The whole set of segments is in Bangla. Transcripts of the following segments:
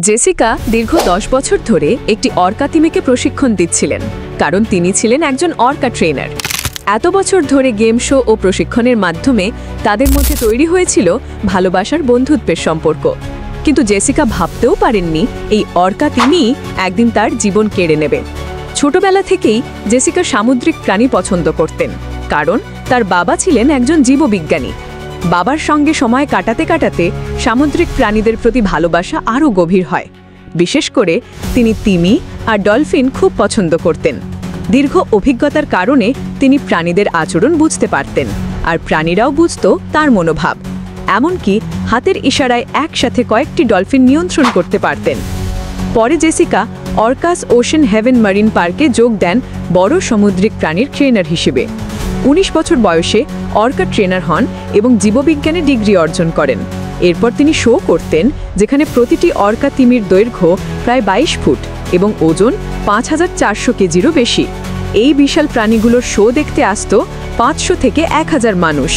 জেসিকা দীর্ঘ 10 বছর ধরে একটি অর্কা তিমিকে প্রশিক্ষণ দিচ্ছিলেন, কারণ তিনি ছিলেন একজন অর্কা ট্রেনার। এত বছর ধরে গেম শো ও প্রশিক্ষণের মাধ্যমে তাদের মধ্যে তৈরি হয়েছিল ভালোবাসার বন্ধুত্বের সম্পর্ক। কিন্তু জেসিকা ভাবতেও পারেননি এই অর্কা তিমি একদিন তার জীবন কেড়ে নেবে। ছোটবেলা থেকেই জেসিকা সামুদ্রিক প্রাণী পছন্দ করতেন, কারণ তার বাবা ছিলেন একজন জীববিজ্ঞানী। বাবার সঙ্গে সময় কাটাতে কাটাতে সামুদ্রিক প্রাণীদের প্রতি ভালোবাসা আরও গভীর হয়। বিশেষ করে তিনি তিমি আর ডলফিন খুব পছন্দ করতেন। দীর্ঘ অভিজ্ঞতার কারণে তিনি প্রাণীদের আচরণ বুঝতে পারতেন, আর প্রাণীরাও বুঝত তার মনোভাব। এমনকি হাতের ইশারায় একসাথে কয়েকটি ডলফিন নিয়ন্ত্রণ করতে পারতেন। পরে জেসিকা অর্কাস ওশেন হেভেন মারিন পার্কে যোগ দেন বড় সামুদ্রিক প্রাণীর ট্রেনার হিসেবে। 19 বছর বয়সে অর্কা ট্রেনার হন এবং জীববিজ্ঞানে ডিগ্রি অর্জন করেন। এরপর তিনি শো করতেন, যেখানে প্রতিটি অর্কা তিমির দৈর্ঘ্য প্রায় 22 ফুট এবং ওজন 5400 কেজিরও বেশি। এই বিশাল প্রাণীগুলোর শো দেখতে আসত 500 থেকে 1000 মানুষ।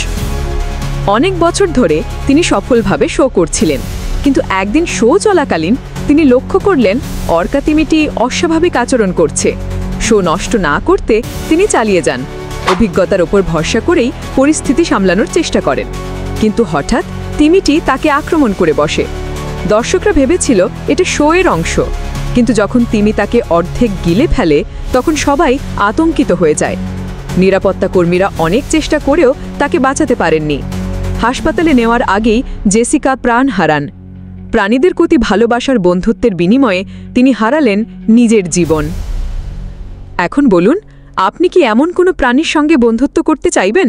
অনেক বছর ধরে তিনি সফলভাবে শো করছিলেন, কিন্তু একদিন শো চলাকালীন তিনি লক্ষ্য করলেন অর্কা তিমিটি অস্বাভাবিক আচরণ করছে। শো নষ্ট না করতে তিনি চালিয়ে যান। অভিজ্ঞতার ওপর ভরসা করেই পরিস্থিতি সামলানোর চেষ্টা করেন, কিন্তু হঠাৎ তিমিটি তাকে আক্রমণ করে বসে। দর্শকরা ভেবেছিল এটা শো এর অংশ, কিন্তু যখন তিমি তাকে অর্ধেক গিলে ফেলে তখন সবাই আতঙ্কিত হয়ে যায়। নিরাপত্তা কর্মীরা অনেক চেষ্টা করেও তাকে বাঁচাতে পারেননি। হাসপাতালে নেওয়ার আগেই জেসিকা প্রাণ হারান। প্রাণীদের প্রতি ভালোবাসার বন্ধুত্বের বিনিময়ে তিনি হারালেন নিজের জীবন। এখন বলুন, আপনি কি এমন কোনো প্রাণীর সঙ্গে বন্ধুত্ব করতে চাইবেন?